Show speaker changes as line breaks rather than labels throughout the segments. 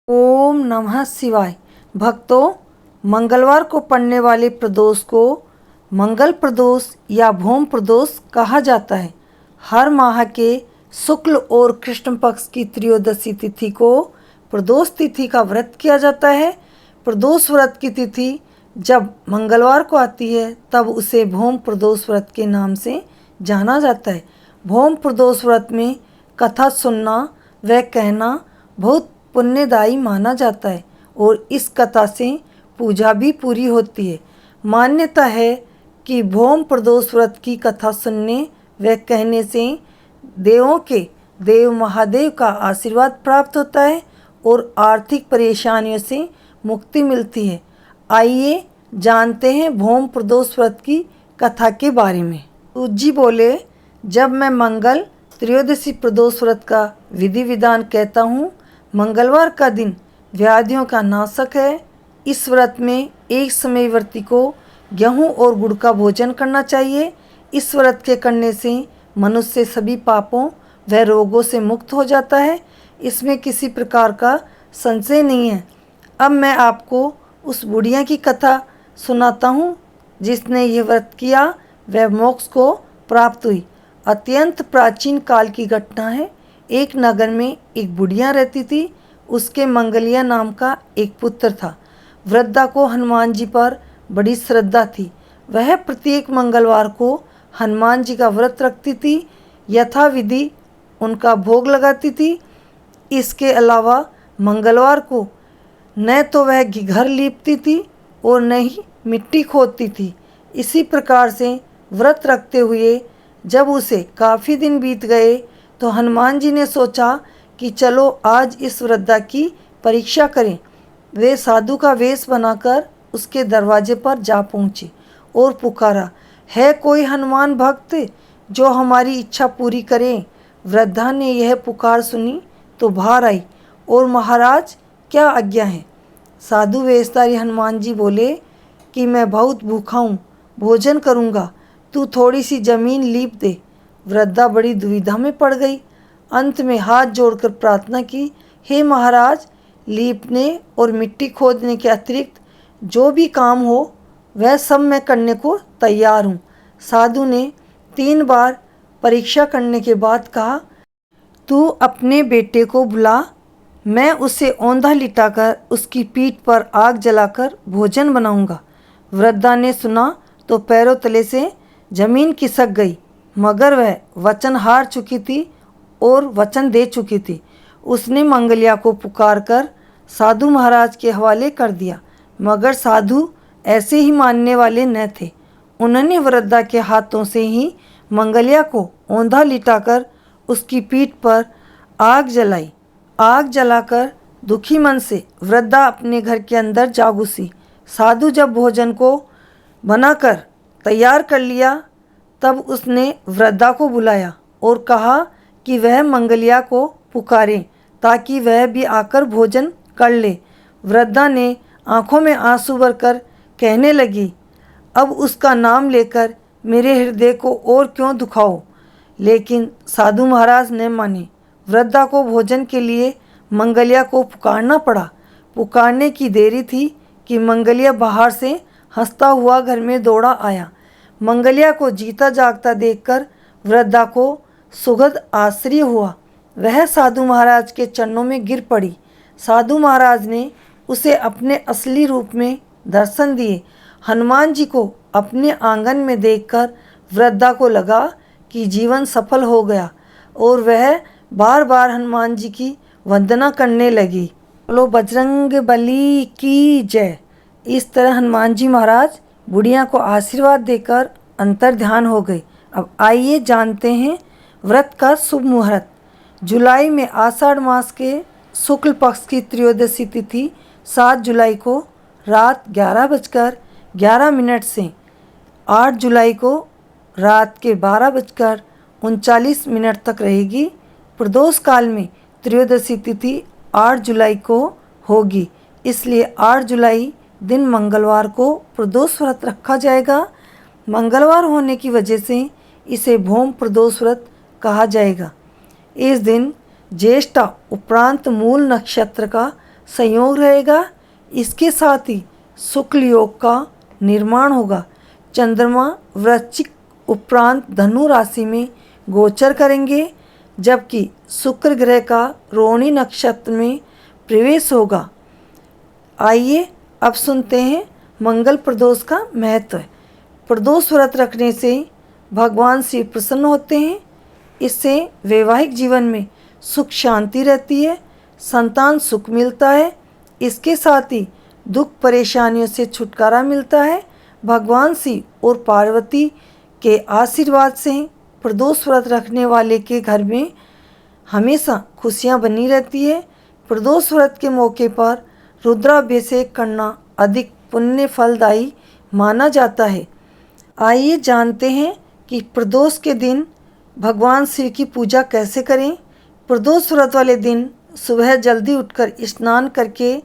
ओम नमः शिवाय। भक्तों, मंगलवार को पड़ने वाले प्रदोष को मंगल प्रदोष या भौम प्रदोष कहा जाता है। हर माह के शुक्ल और कृष्ण पक्ष की त्रयोदशी तिथि को प्रदोष तिथि का व्रत किया जाता है। प्रदोष व्रत की तिथि जब मंगलवार को आती है तब उसे भौम प्रदोष व्रत के नाम से जाना जाता है। भौम प्रदोष व्रत में कथा सुनना व कहना बहुत पुण्यदायी माना जाता है और इस कथा से पूजा भी पूरी होती है। मान्यता है कि भौम प्रदोष व्रत की कथा सुनने व कहने से देवों के देव महादेव का आशीर्वाद प्राप्त होता है और आर्थिक परेशानियों से मुक्ति मिलती है। आइए जानते हैं भौम प्रदोष व्रत की कथा के बारे में। सूत जी बोले, जब मैं मंगल त्रयोदशी प्रदोष व्रत का विधि विधान कहता हूँ। मंगलवार का दिन व्याधियों का नाशक है। इस व्रत में एक समय व्रती को गेहूं और गुड़ का भोजन करना चाहिए। इस व्रत के करने से मनुष्य सभी पापों व रोगों से मुक्त हो जाता है। इसमें किसी प्रकार का संशय नहीं है। अब मैं आपको उस बुढ़िया की कथा सुनाता हूँ जिसने यह व्रत किया वह मोक्ष को प्राप्त हुई। अत्यंत प्राचीन काल की घटना है। एक नगर में एक बुढ़िया रहती थी। उसके मंगलिया नाम का एक पुत्र था। वृद्धा को हनुमान जी पर बड़ी श्रद्धा थी। वह प्रत्येक मंगलवार को हनुमान जी का व्रत रखती थी, यथाविधि उनका भोग लगाती थी। इसके अलावा मंगलवार को न तो वह घर लीपती थी और न ही मिट्टी खोदती थी। इसी प्रकार से व्रत रखते हुए जब उसे काफ़ी दिन बीत गए तो हनुमान जी ने सोचा कि चलो आज इस वृद्धा की परीक्षा करें। वे साधु का वेश बनाकर उसके दरवाजे पर जा पहुँचे और पुकारा, है कोई हनुमान भक्त जो हमारी इच्छा पूरी करे। वृद्धा ने यह पुकार सुनी तो बाहर आई और महाराज क्या आज्ञा है। साधु वेशधारी हनुमान जी बोले कि मैं बहुत भूखा हूँ, भोजन करूँगा, तू थोड़ी सी जमीन लीप दे। वृद्धा बड़ी दुविधा में पड़ गई। अंत में हाथ जोड़कर प्रार्थना की, हे महाराज, लीपने और मिट्टी खोदने के अतिरिक्त जो भी काम हो वह सब मैं करने को तैयार हूँ। साधु ने 3 बार परीक्षा करने के बाद कहा, तू अपने बेटे को बुला, मैं उसे औंधा लिटाकर उसकी पीठ पर आग जलाकर भोजन बनाऊंगा। वृद्धा ने सुना तो पैरों तले से जमीन खिसक गई, मगर वह वचन हार चुकी थी और वचन दे चुकी थी। उसने मंगलिया को पुकारकर साधु महाराज के हवाले कर दिया, मगर साधु ऐसे ही मानने वाले न थे। उन्होंने वृद्धा के हाथों से ही मंगलिया को औंधा लिटाकर उसकी पीठ पर आग जलाई। आग जलाकर दुखी मन से वृद्धा अपने घर के अंदर जा घुसी। साधु जब भोजन को बनाकर तैयार कर लिया तब उसने वृद्धा को बुलाया और कहा कि वह मंगलिया को पुकारे ताकि वह भी आकर भोजन कर ले। वृद्धा ने आंखों में आंसू भरकर कहने लगी, अब उसका नाम लेकर मेरे हृदय को और क्यों दुखाओ। लेकिन साधु महाराज ने माने। वृद्धा को भोजन के लिए मंगलिया को पुकारना पड़ा। पुकारने की देरी थी कि मंगलिया बाहर से हंसता हुआ घर में दौड़ा आया। मंगलिया को जीता जागता देखकर वृद्धा को सुखद आश्चर्य हुआ। वह साधु महाराज के चरणों में गिर पड़ी। साधु महाराज ने उसे अपने असली रूप में दर्शन दिए। हनुमान जी को अपने आंगन में देखकर वृद्धा को लगा कि जीवन सफल हो गया और वह बार बार हनुमान जी की वंदना करने लगी। बोलो बजरंग बली की जय। इस तरह हनुमान जी महाराज बुढ़िया को आशीर्वाद देकर अंतर ध्यान हो गए। अब आइए जानते हैं व्रत का शुभ मुहूर्त। जुलाई में आषाढ़ मास के शुक्ल पक्ष की त्रयोदशी तिथि 7 जुलाई को रात 11:11 से 8 जुलाई को रात के 12:39 तक रहेगी। प्रदोष काल में त्रयोदशी तिथि 8 जुलाई को होगी, इसलिए 8 जुलाई दिन मंगलवार को प्रदोष व्रत रखा जाएगा। मंगलवार होने की वजह से इसे भौम प्रदोष व्रत कहा जाएगा। इस दिन ज्येष्ठा उपरांत मूल नक्षत्र का संयोग रहेगा। इसके साथ ही शुक्ल योग का निर्माण होगा। चंद्रमा वृश्चिक उपरांत धनु राशि में गोचर करेंगे, जबकि शुक्र ग्रह का रोहिणी नक्षत्र में प्रवेश होगा। आइए अब सुनते हैं मंगल प्रदोष का महत्व। प्रदोष व्रत रखने से भगवान शिव प्रसन्न होते हैं। इससे वैवाहिक जीवन में सुख शांति रहती है, संतान सुख मिलता है। इसके साथ ही दुख परेशानियों से छुटकारा मिलता है। भगवान शिव और पार्वती के आशीर्वाद से प्रदोष व्रत रखने वाले के घर में हमेशा खुशियां बनी रहती है। प्रदोष व्रत के मौके पर रुद्राभिषेक करना अधिक पुण्य फलदायी माना जाता है। आइए जानते हैं कि प्रदोष के दिन भगवान शिव की पूजा कैसे करें। प्रदोष व्रत वाले दिन सुबह जल्दी उठकर स्नान करके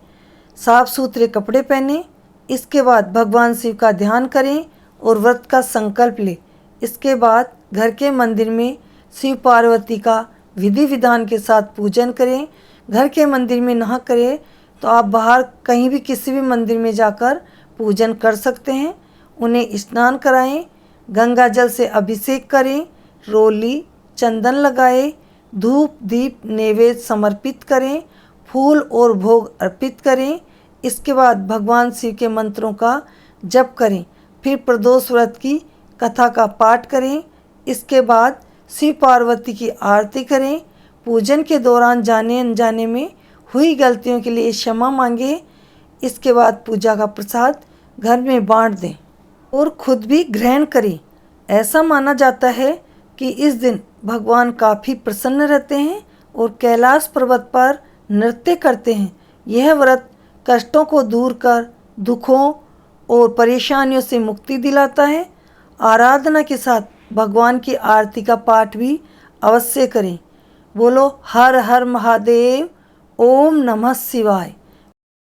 साफ सुथरे कपड़े पहनें। इसके बाद भगवान शिव का ध्यान करें और व्रत का संकल्प लें। इसके बाद घर के मंदिर में शिव पार्वती का विधि विधान के साथ पूजन करें। घर के मंदिर में ना करें तो आप बाहर कहीं भी किसी भी मंदिर में जाकर पूजन कर सकते हैं। उन्हें स्नान कराएं, गंगा जल से अभिषेक करें, रोली चंदन लगाएं, धूप दीप नैवेद्य समर्पित करें, फूल और भोग अर्पित करें। इसके बाद भगवान शिव के मंत्रों का जप करें। फिर प्रदोष व्रत की कथा का पाठ करें। इसके बाद शिव पार्वती की आरती करें। पूजन के दौरान जाने अनजाने में हुई गलतियों के लिए क्षमा मांगे। इसके बाद पूजा का प्रसाद घर में बांट दें और खुद भी ग्रहण करें। ऐसा माना जाता है कि इस दिन भगवान काफ़ी प्रसन्न रहते हैं और कैलाश पर्वत पर नृत्य करते हैं। यह व्रत कष्टों को दूर कर दुखों और परेशानियों से मुक्ति दिलाता है। आराधना के साथ भगवान की आरती का पाठ भी अवश्य करें। बोलो हर हर महादेव, ओम नमः शिवाय।